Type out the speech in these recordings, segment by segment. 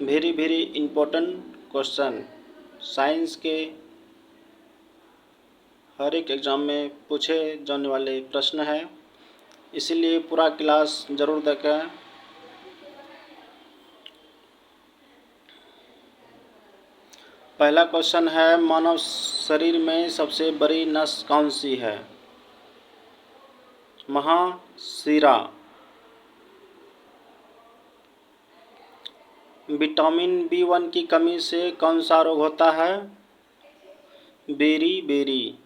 Very very important question. Science के हर एक exam में पूछे जाने वाले प्रश्न है, इसीलिए पूरा क्लास ज़रूर देखें। पहला क्वेश्चन है, मानव शरीर में सबसे बड़ी नस कौन सी है? महाशिरा। विटामिन B1 की कमी से कौन सा रोग होता है? बेरी।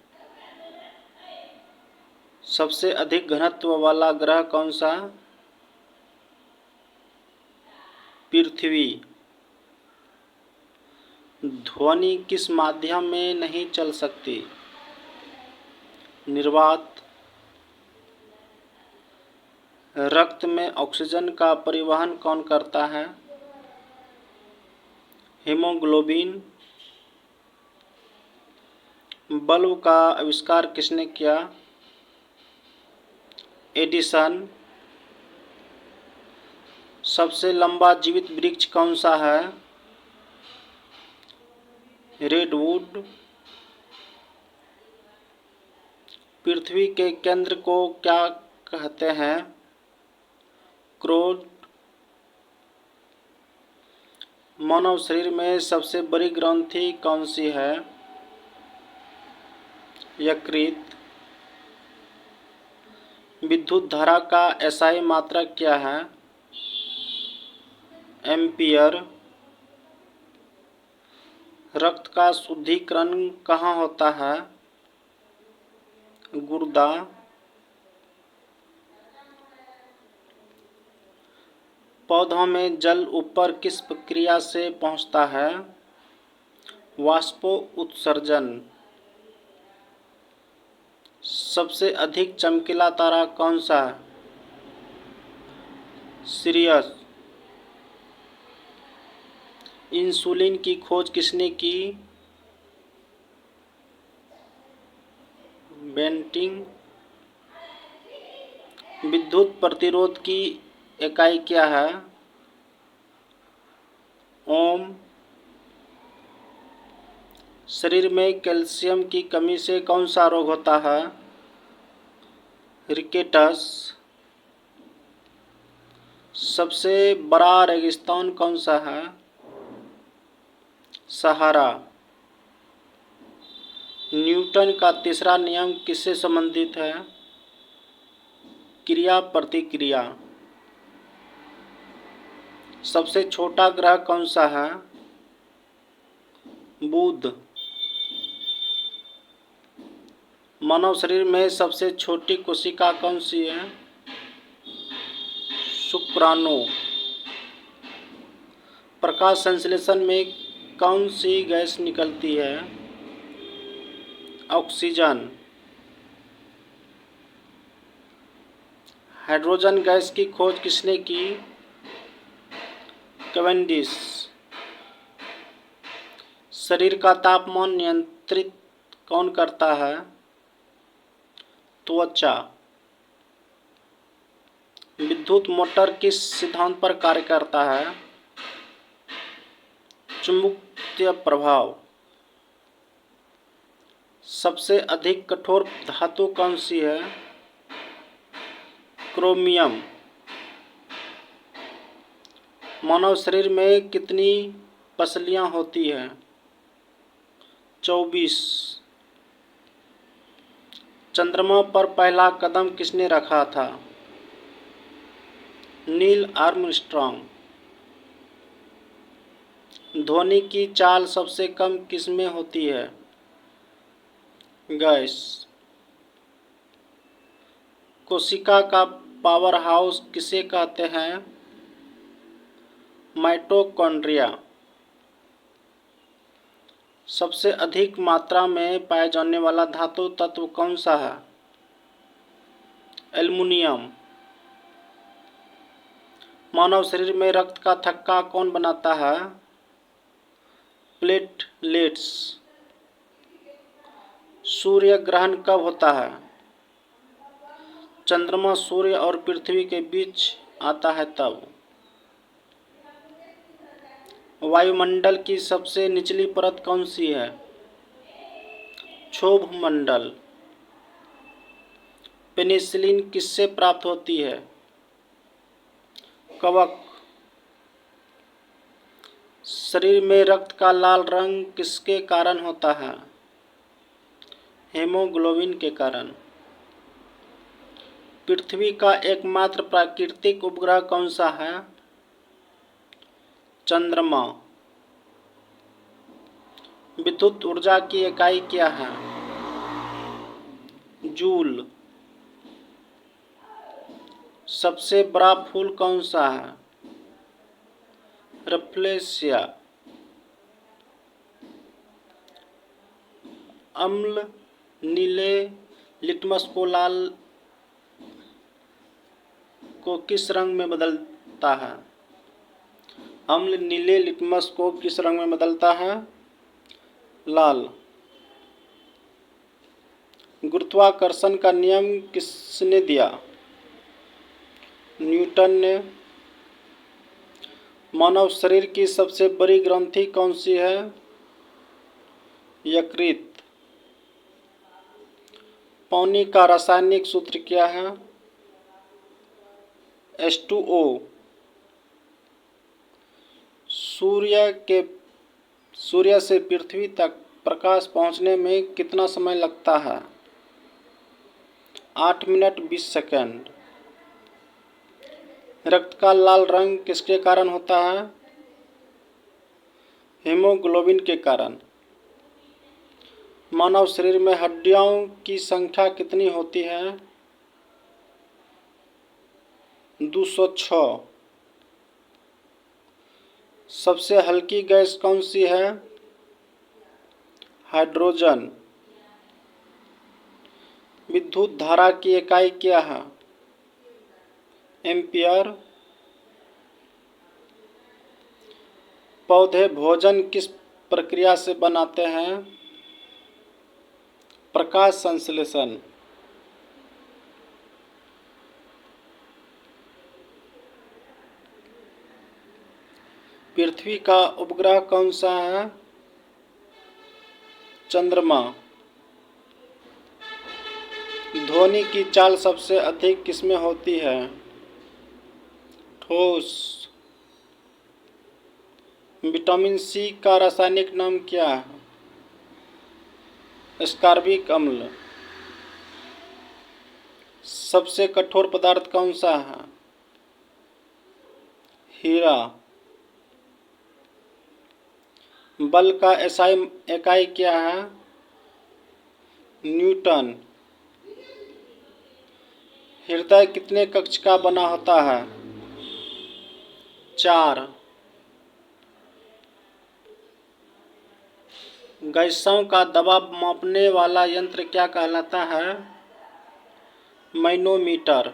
सबसे अधिक घनत्व वाला ग्रह कौन सा? पृथ्वी। ध्वनि किस माध्यम में नहीं चल सकती? निर्वात। रक्त में ऑक्सीजन का परिवहन कौन करता है? हीमोग्लोबिन। बल्ब का आविष्कार किसने किया? एडिसन। सबसे लंबा जीवित वृक्ष कौन सा है? रेडवुड। पृथ्वी के केंद्र को क्या कहते हैं? क्रोड। मानव शरीर में सबसे बड़ी ग्रंथि कौन सी है? यकृत। विद्युत धारा का एसआई मात्रक क्या है? एम्पियर। रक्त का शुद्धिकरण कहाँ होता है? गुर्दा। पौधों में जल ऊपर किस प्रक्रिया से पहुँचता है? वाष्पोत्सर्जन। सबसे अधिक चमकीला तारा कौन सा है? सिरियस। इंसुलिन की खोज किसने की? बेंटिंग। विद्युत प्रतिरोध की इकाई क्या है? ओम। शरीर में कैल्शियम की कमी से कौन सा रोग होता है? रिकेटस। सबसे बड़ा रेगिस्तान कौन सा है? सहारा। न्यूटन का तीसरा नियम किससे संबंधित है? क्रिया प्रतिक्रिया। सबसे छोटा ग्रह कौन सा है? बुध। मानव शरीर में सबसे छोटी कोशिका कौन सी है? शुक्राणु। प्रकाश संश्लेषण में कौन सी गैस निकलती है? ऑक्सीजन। हाइड्रोजन गैस की खोज किसने की? कैवेंडिश। शरीर का तापमान नियंत्रित कौन करता है? त्वचा। विद्युत मोटर किस सिद्धांत पर कार्य करता है? चुंबकीय प्रभाव। सबसे अधिक कठोर धातु कौन सी है? क्रोमियम। मानव शरीर में कितनी पसलियां होती हैं? 24। चंद्रमा पर पहला कदम किसने रखा था? Neil Armstrong. ध्वनि की चाल सबसे कम किसमें होती है? गैस। कोशिका का पावर हाउस किसे कहते हैं? माइटोकॉन्ड्रिया। सबसे अधिक मात्रा में पाए जाने वाला धातु तत्व कौन सा है? एल्युमिनियम। मानव शरीर में रक्त का थक्का कौन बनाता है? प्लेटलेट्स। सूर्य ग्रहण कब होता है? चंद्रमा सूर्य और पृथ्वी के बीच आता है तब। वायुमंडल की सबसे निचली परत कौन सी है? क्षोभ मंडल। पेनिसिलिन किससे प्राप्त होती है? कवक। शरीर में रक्त का लाल रंग किसके कारण होता है? हेमोग्लोबिन के कारण। पृथ्वी का एकमात्र प्राकृतिक उपग्रह कौन सा है? चंद्रमा। विद्युत ऊर्जा की इकाई क्या है? जूल। सबसे बड़ा फूल कौन सा है? रफ्लेशिया। अम्ल नीले लिटमस को लाल को किस रंग में बदलता है? अम्ल नीले लिटमस को किस रंग में बदलता है? लाल। गुरुत्वाकर्षण का नियम किसने दिया? न्यूटन ने। मानव शरीर की सबसे बड़ी ग्रंथि कौन सी है? यकृत। पानी का रासायनिक सूत्र क्या है? H2O। सूर्य से पृथ्वी तक प्रकाश पहुंचने में कितना समय लगता है? 8 मिनट 20 सेकंड। रक्त का लाल रंग किसके कारण होता है? हीमोग्लोबिन के कारण। मानव शरीर में हड्डियों की संख्या कितनी होती है? 206। सबसे हल्की गैस कौन सी है? हाइड्रोजन। विद्युत धारा की इकाई क्या है? एम्पियर। पौधे भोजन किस प्रक्रिया से बनाते हैं? प्रकाश संश्लेषण। पृथ्वी का उपग्रह कौन सा है? चंद्रमा। ध्वनि की चाल सबसे अधिक किसमें होती है? ठोस। विटामिन सी का रासायनिक नाम क्या है? स्कार्बिक अम्ल। सबसे कठोर पदार्थ कौन सा है? हीरा। बल का एसआई इकाई क्या है? न्यूटन। हृदय कितने कक्ष का बना होता है? 4। गैसों का दबाव मापने वाला यंत्र क्या कहलाता है? मैनोमीटर।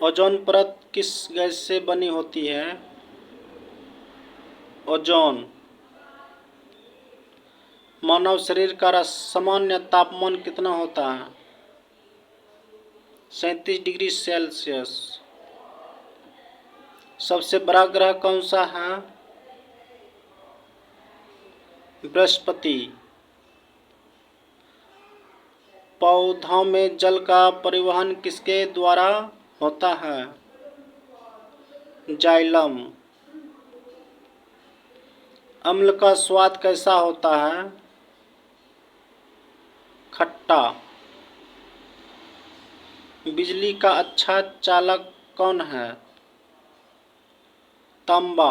ओजोन परत किस गैस से बनी होती है? ओजोन। मानव शरीर का सामान्य तापमान कितना होता है? 37 डिग्री सेल्सियस। सबसे बड़ा ग्रह कौन सा है? बृहस्पति। पौधों में जल का परिवहन किसके द्वारा होता है? जाइलम। अम्ल का स्वाद कैसा होता है? खट्टा। बिजली का अच्छा चालक कौन है? तांबा।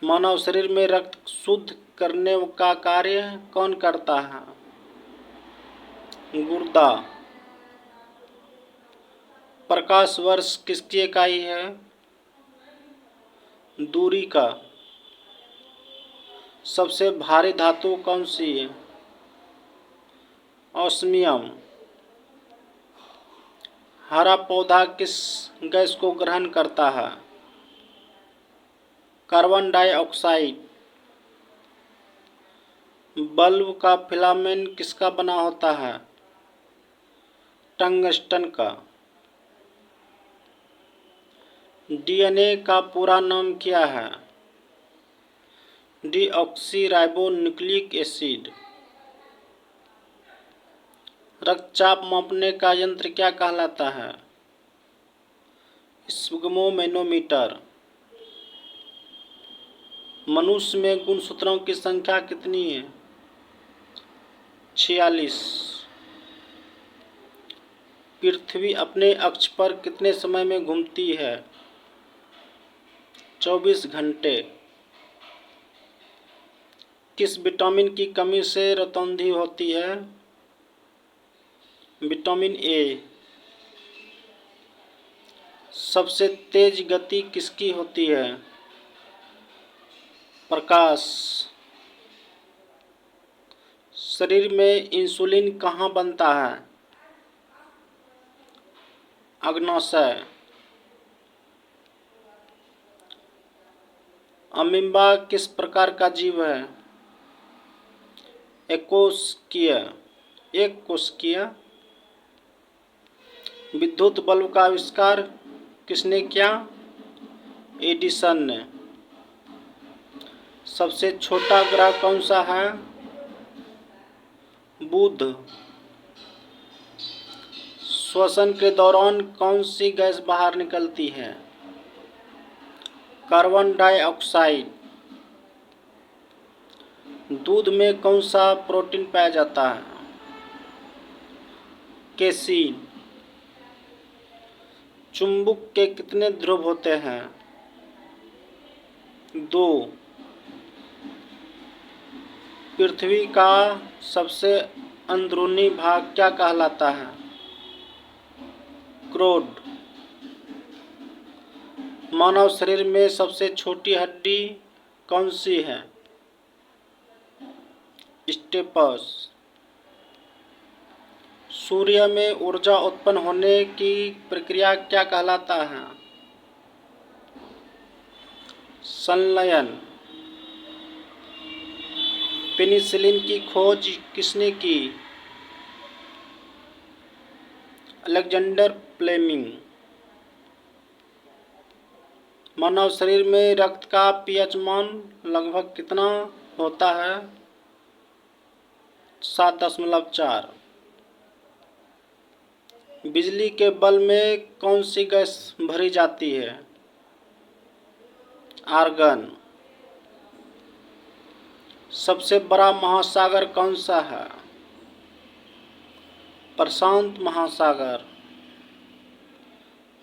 मानव शरीर में रक्त शुद्ध करने का कार्य कौन करता है? गुर्दा। प्रकाश वर्ष किसकी इकाई है? दूरी का। सबसे भारी धातु कौन सी है? ऑस्मियम। हरा पौधा किस गैस को ग्रहण करता है? Carbon dioxide. बल्ब का फिलामेंट किसका बना होता है? टंगस्टन का। डीएनए का पूरा नाम क्या है? Deoxy nucleic acid. रक्तचाप मापने का यंत्र क्या कहलाता है? स्फिग्मोमैनोमीटर। मनुष्य में गुणसूत्रों की संख्या कितनी है? 46। पृथ्वी अपने अक्ष पर कितने समय में घूमती है? 24 घंटे। किस विटामिन की कमी से रतौंधी होती है? Vitamin A. सबसे तेज गति किसकी होती है? प्रकाश। शरीर में इंसुलिन कहाँ बनता है? अग्नाशय। अमीबा किस प्रकार का जीव है? एकोष्कीय। एक कोशिकीय। विद्युत बल्ब का आविष्कार किसने किया? एडिसन ने। सबसे छोटा ग्रह कौन सा है? बुध। श्वसन के दौरान कौन सी गैस बाहर निकलती है? Carbon dioxide. दूध में कौन सा प्रोटीन पाया जाता है? केसीन। चुंबक के कितने ध्रुव होते हैं? 2। पृथ्वी का सबसे अंदरूनी भाग क्या कहलाता है? क्रोड। मानव शरीर में सबसे छोटी हड्डी कौन सी है? स्टेपस। सूर्य में ऊर्जा उत्पन्न होने की प्रक्रिया क्या कहलाता है? संलयन। पेनिसिलिन की खोज किसने की? Alexander Fleming. मानव शरीर में रक्त का पीएच मान लगभग कितना होता है? 7.4। बिजली के बल्ब में कौन सी गैस भरी जाती है? आर्गन। सबसे बड़ा महासागर कौन सा है? प्रशांत महासागर।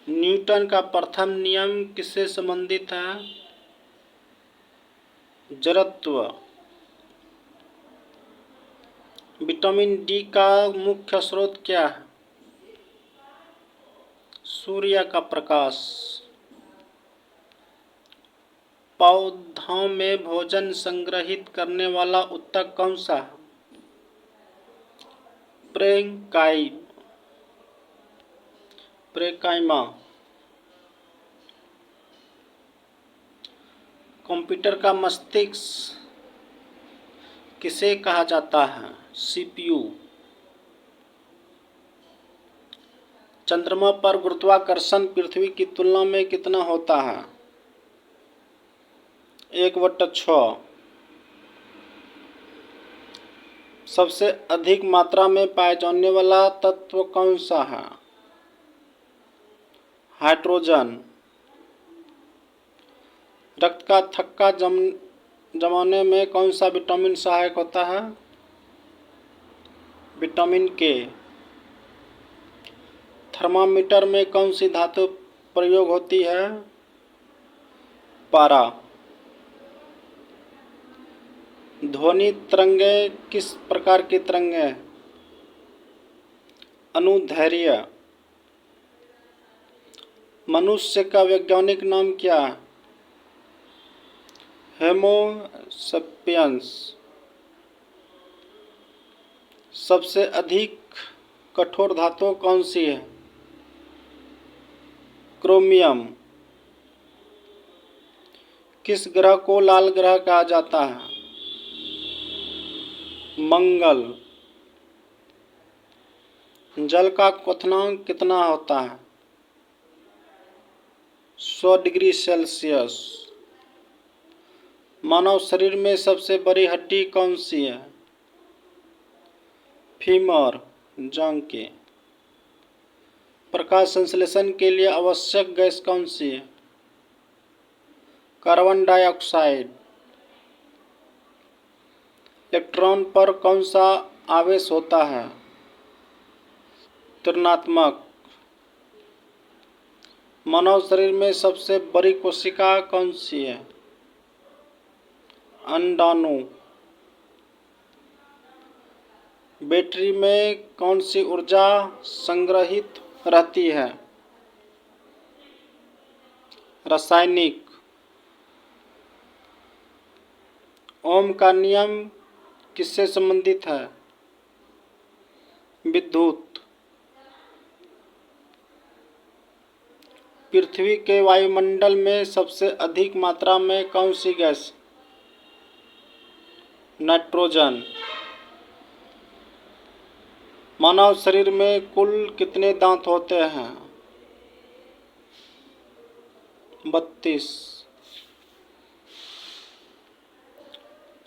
न्यूटन का प्रथम नियम किससे संबंधित है? जड़त्व। विटामिन डी का मुख्य स्रोत क्या है? सूर्य का प्रकाश। पौधों में भोजन संग्रहित करने वाला ऊतक कौन सा है? प्रेकाइमा। कंप्यूटर का मस्तिष्क किसे कहा जाता है? सीपीयू। चंद्रमा पर गुरुत्वाकर्षण पृथ्वी की तुलना में कितना होता है? 1/6। सबसे अधिक मात्रा में पाए जाने वाला तत्व कौन सा है? हाइड्रोजन। रक्त का थक्का जमाने में कौन सा विटामिन सहायक होता है? विटामिन के। थर्मामीटर में कौन सी धातु प्रयोग होती है? पारा। ध्वनि तरंगें किस प्रकार की तरंगें? अनुदैर्ध्य। मनुष्य का वैज्ञानिक नाम क्या है? होमो सेपियंस। सबसे अधिक कठोर धातु कौन सी है? क्रोमियम। किस ग्रह को लाल ग्रह कहा जाता है? मंगल। जल का क्वथनांक कितना होता है? 100 डिग्री सेल्सियस। मानव शरीर में सबसे बड़ी हड्डी कौन सी है? फीमर, जांघ की। प्रकाश संश्लेषण के लिए आवश्यक गैस कौन सी है? Carbon dioxide. इलेक्ट्रॉन पर कौन सा आवेश होता है? ऋणात्मक। मानव शरीर में सबसे बड़ी कोशिका कौन सी है? अंडाणु। बैटरी में कौन सी ऊर्जा संग्रहित रहती है? रासायनिक। ओम का नियम किससे संबंधित है? विद्युत। पृथ्वी के वायुमंडल में सबसे अधिक मात्रा में कौन सी गैस? नाइट्रोजन। मानव शरीर में कुल कितने दांत होते हैं? 32।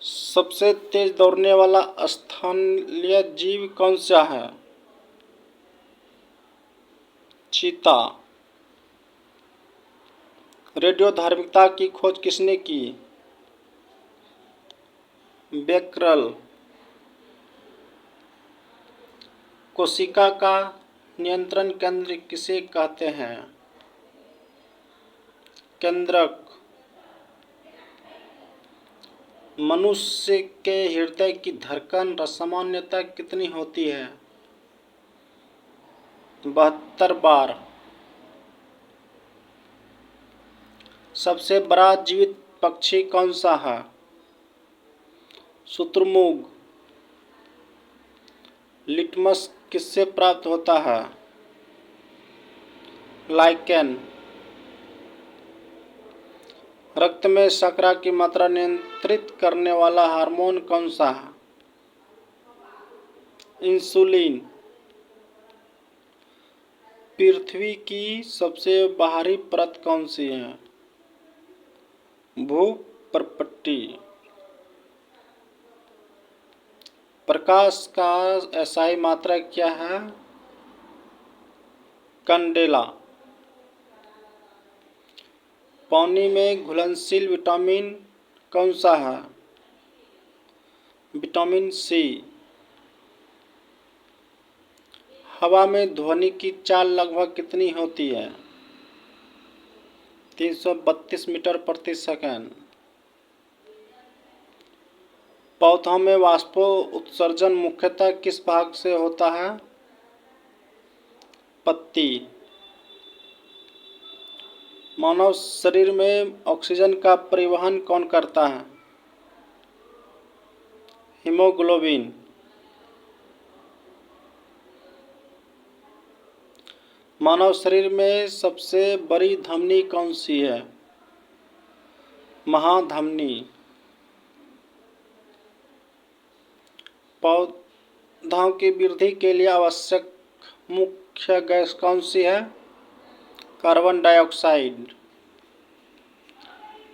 सबसे तेज दौड़ने वाला स्थलीय जीव कौन सा है? चीता। रेडियोधार्मिकता की खोज किसने की? बेकरल। कोशिका का नियंत्रण केंद्र किसे कहते हैं? केंद्रक। मनुष्य के हृदय की धड़कन सामान्यतः कितनी होती है? 72 बार। सबसे बड़ा जीवित पक्षी कौन सा है? शुतुरमुर्ग। लिटमस किससे प्राप्त होता है? लाइकेन। रक्त में शर्करा की मात्रा नियंत्रित करने वाला हार्मोन कौन सा है? इंसुलिन। पृथ्वी की सबसे बाहरी परत कौन सी है? भूपर्पट्टी। प्रकाश का एसआई मात्रा क्या है? कैंडेला। पानी में घुलनशील विटामिन कौन सा है? Vitamin C. हवा में ध्वनि की चाल लगभग कितनी होती है? 332 मीटर प्रति सेकंड। पौधों में वाष्पोत्सर्जन मुख्यतः किस भाग से होता है? पत्ती। मानव शरीर में ऑक्सीजन का परिवहन कौन करता है? हीमोग्लोबिन। मानव शरीर में सबसे बड़ी धमनी कौन सी है? महाधमनी। पौधों की वृद्धि के लिए आवश्यक मुख्य गैस कौन सी है? Carbon dioxide.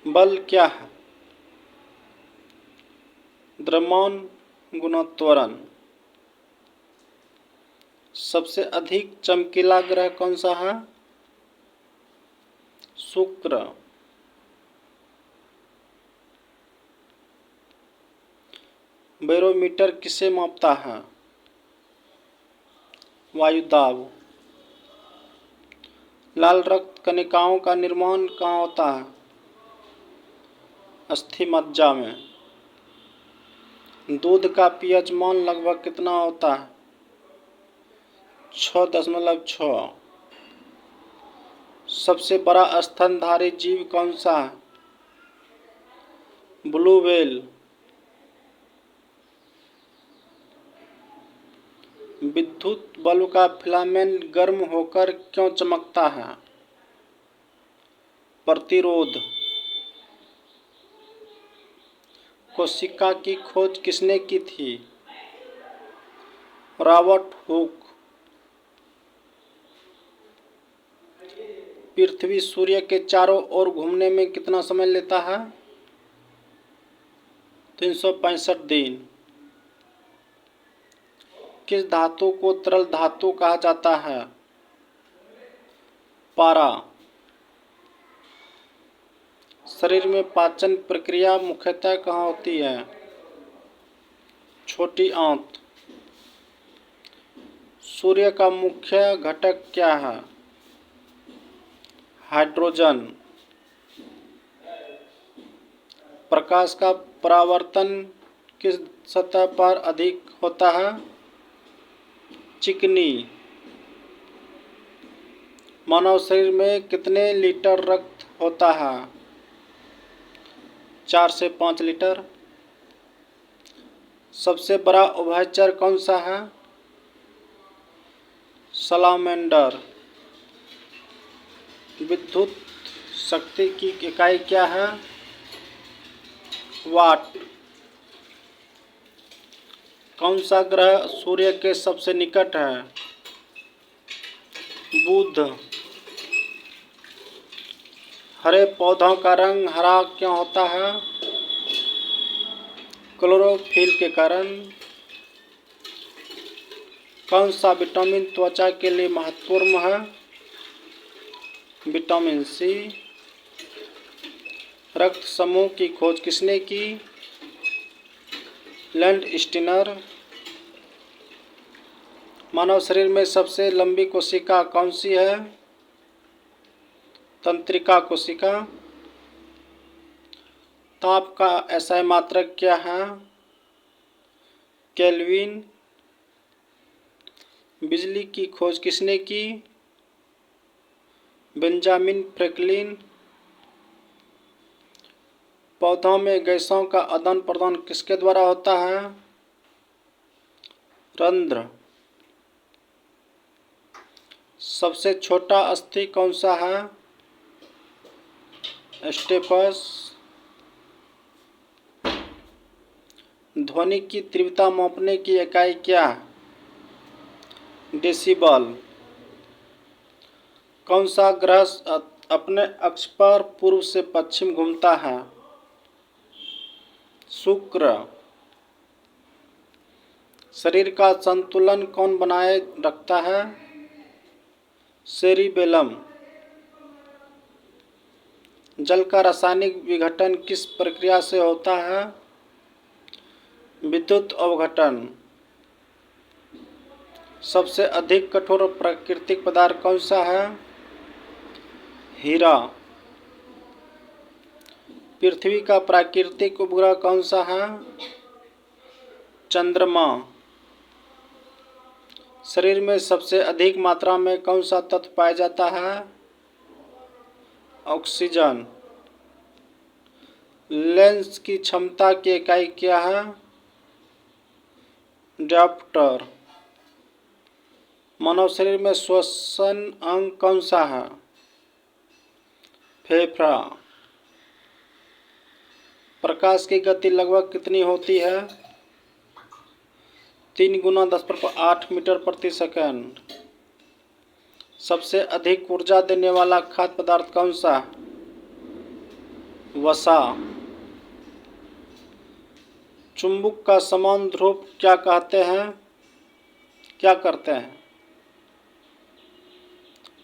बल क्या है? द्रव्यमान गुना त्वरण। सबसे अधिक चमकीला ग्रह कौन सा है? शुक्र। बैरोमीटर किसे मापता है? वायुदाब। लाल रक्त कणिकाओं का निर्माण कहाँ होता है? अस्थि मज्जा में। दूध का पीएच मान लगभग कितना होता है? 6.6। सबसे बड़ा स्तनधारी जीव कौन सा है? Blue whale. विद्युत बल्ब का फिलामेंट गर्म होकर क्यों चमकता है? प्रतिरोध। कोशिका की खोज किसने की थी? Robert Hooke. पृथ्वी सूर्य के चारों ओर घूमने में कितना समय लेता है? 365 दिन। किस धातु को तरल धातु कहा जाता है? पारा। शरीर में पाचन प्रक्रिया मुख्यतः कहाँ होती है? छोटी आंत। सूर्य का मुख्य घटक क्या है? हाइड्रोजन। प्रकाश का परावर्तन किस सतह पर अधिक होता है? चिकनी। मानव शरीर में कितने लीटर रक्त होता है? 4 से 5 लीटर। सबसे बड़ा उभयचर कौन सा है? सलामेंडर। विद्युत शक्ति की इकाई क्या है? वाट। कौन सा ग्रह सूर्य के सबसे निकट है? बुध। हरे पौधों का रंग हरा क्यों होता है? क्लोरोफिल के कारण। कौन सा विटामिन त्वचा के लिए महत्वपूर्ण है? Vitamin C. रक्त समूह की खोज किसने की? Land Steiner. मानव शरीर में सबसे लंबी कोशिका कौन सी है? तंत्रिका कोशिका। ताप का एसआई मात्रक क्या है? केल्विन। बिजली की खोज किसने की? Benjamin Franklin. पौधों में गैसों का आदान प्रदान किसके द्वारा होता है? रंध्र। सबसे छोटा अस्थि कौन सा है? स्टेपस। ध्वनि की तीव्रता मापने की इकाई क्या है? डेसिबल। कौन सा ग्रह अपने अक्ष पर पूर्व से पश्चिम घूमता है? शुक्र। शरीर का संतुलन कौन बनाए रखता है? सेरिबेलम। जल का रासायनिक विघटन किस प्रक्रिया से होता है? विद्युत अवघटन। सबसे अधिक कठोर प्राकृतिक पदार्थ कौन सा है? हीरा। पृथ्वी का प्राकृतिक उपग्रह कौन सा है? चंद्रमा। शरीर में सबसे अधिक मात्रा में कौन सा तत्व पाया जाता है? ऑक्सीजन। लेंस की क्षमता की इकाई क्या है? डायप्टर। मानव शरीर में श्वसन अंग कौन सा है? फेफड़ा। प्रकाश की गति लगभग कितनी होती है? 3 × 10⁸ मीटर प्रति सेकंड। सबसे अधिक ऊर्जा देने वाला खाद्य पदार्थ कौन सा? वसा। चुंबक का समान ध्रुव क्या कहते हैं? क्या करते हैं?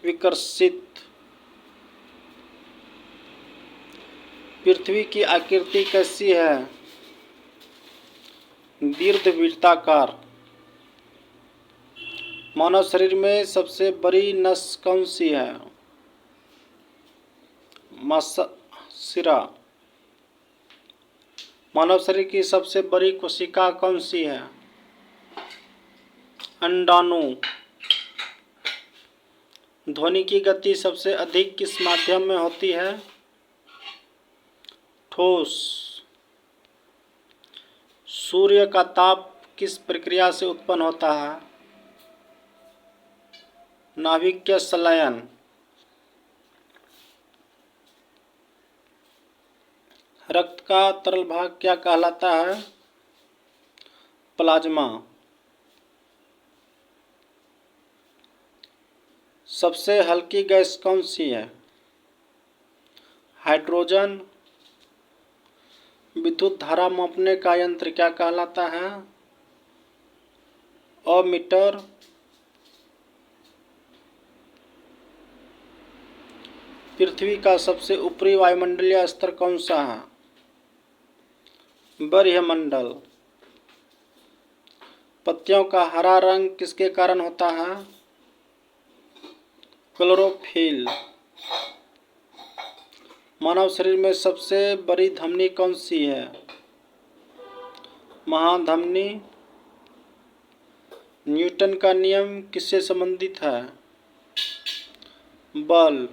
विकर्षित। पृथ्वी की आकृति कैसी है? दीर्घवृत्ताकार। मानव शरीर में सबसे बड़ी नस कौन सी है? मस्तिष्क। मानव शरीर की सबसे बड़ी कोशिका कौन सी है? अंडाणु। ध्वनि की गति सबसे अधिक किस माध्यम में होती है? ठोस। सूर्य का ताप किस प्रक्रिया से उत्पन्न होता है? नाभिकीय संलयन। रक्त का तरल भाग क्या कहलाता है? प्लाज्मा। सबसे हल्की गैस कौन सी है? हाइड्रोजन। विद्युत धारा मापने का यंत्र क्या कहलाता है? अमीटर। पृथ्वी का सबसे ऊपरी वायुमंडलीय स्तर कौन सा है? बरह्मंडल। पत्तियों का हरा रंग किसके कारण होता है? क्लोरोफिल। मानव शरीर में सबसे बड़ी धमनी कौन सी है? महाधमनी। न्यूटन का नियम किससे संबंधित है? बल।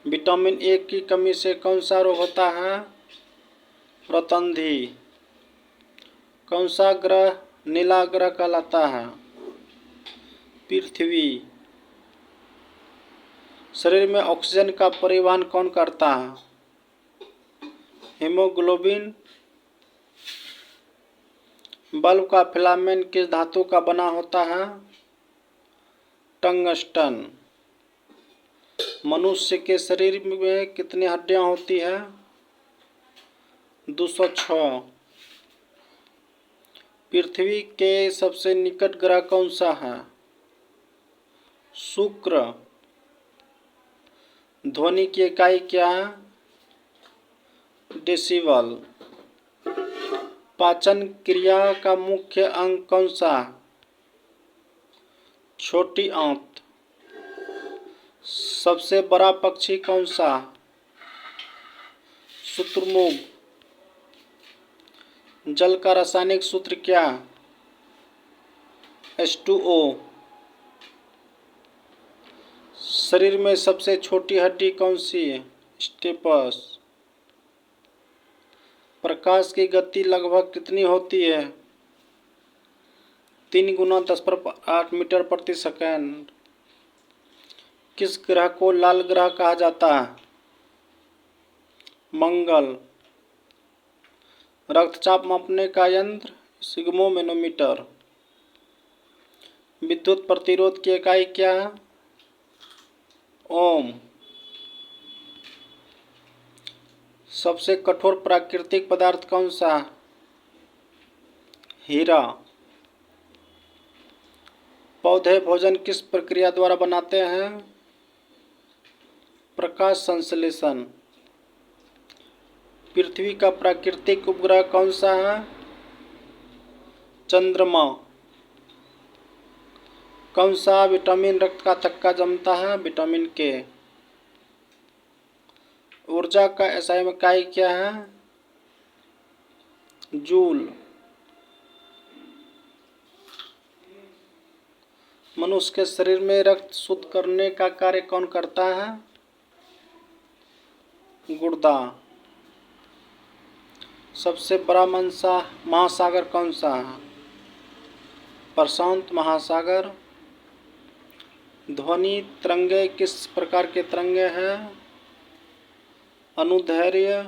विटामिन ए की कमी से कौन सा रोग होता है? रतौंधी। कौन सा ग्रह नीला ग्रह कहलाता है? पृथ्वी। शरीर में ऑक्सीजन का परिवहन कौन करता है? हीमोग्लोबिन। बल्ब का फिलामेंट किस धातु का बना होता है? टंगस्टन। मनुष्य के शरीर में कितनी हड्डियां होती है? 206। पृथ्वी के सबसे निकट ग्रह कौन सा है? शुक्र। ध्वनि की इकाई क्या है? डेसिबल। पाचन क्रिया का मुख्य अंग कौन सा है? छोटी आंत। सबसे बड़ा पक्षी कौन सा है? शुतुरमुर्ग। जल का रासायनिक सूत्र क्या है? H2O। शरीर में सबसे छोटी हड्डी कौन सी है? स्टेपस। प्रकाश की गति लगभग कितनी होती है? 3 × 10⁸ मीटर प्रति सेकंड। किस ग्रह को लाल ग्रह कहा जाता है? मंगल। रक्तचाप मापने का यंत्र? सिग्मोमेनोमीटर। विद्युत प्रतिरोध की इकाई क्या है? ओम। सबसे कठोर प्राकृतिक पदार्थ कौन सा है? हीरा। पौधे भोजन किस प्रक्रिया द्वारा बनाते हैं? प्रकाश संश्लेषण। पृथ्वी का प्राकृतिक उपग्रह कौन सा है? चंद्रमा। कौन सा विटामिन रक्त का थक्का जमता है? विटामिन के। ऊर्जा का SI इकाई क्या है? जूल। मनुष्य के शरीर में रक्त शुद्ध करने का कार्य कौन करता है? गुर्दा। सबसे बड़ा महासागर कौन सा है? प्रशांत महासागर। ध्वनि तरंगे किस प्रकार के तरंगे हैं? अनुदैर्ध्य।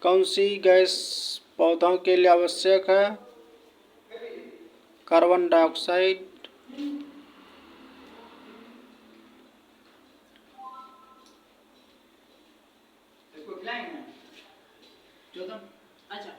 कौन सी गैस पौधों के लिए आवश्यक है? Carbon dioxide. अच्छा।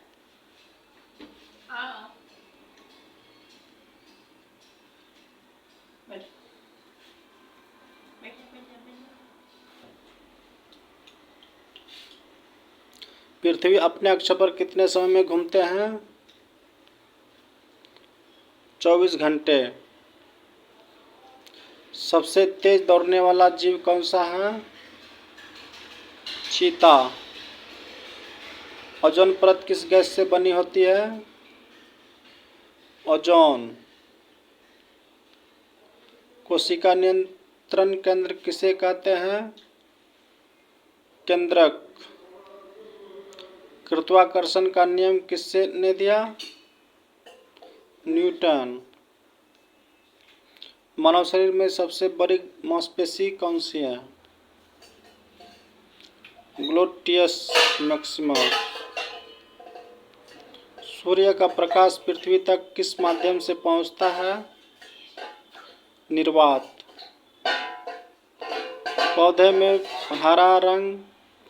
पृथ्वी अपने अक्ष पर कितने समय में घूमते हैं? 24 घंटे। सबसे तेज दौड़ने वाला जीव कौन सा है? चीता। ओजोन परत किस गैस से बनी होती है? ओजोन। कोशिका नियंत्रण केंद्र किसे कहते हैं? केंद्रक। गुरुत्वाकर्षण का नियम किसने दिया? न्यूटन। मानव शरीर में सबसे बड़ी मांसपेशी कौन सी है? Gluteus Maximus. सूर्य का प्रकाश पृथ्वी तक किस माध्यम से पहुंचता है? निर्वात। पौधे में हरा रंग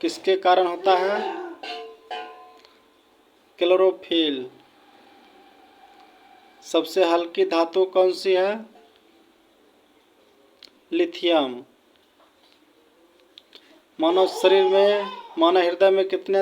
किसके कारण होता है? क्लोरोफिल। सबसे हल्की धातु कौन सी है? लिथियम। मानव हृदय में कितने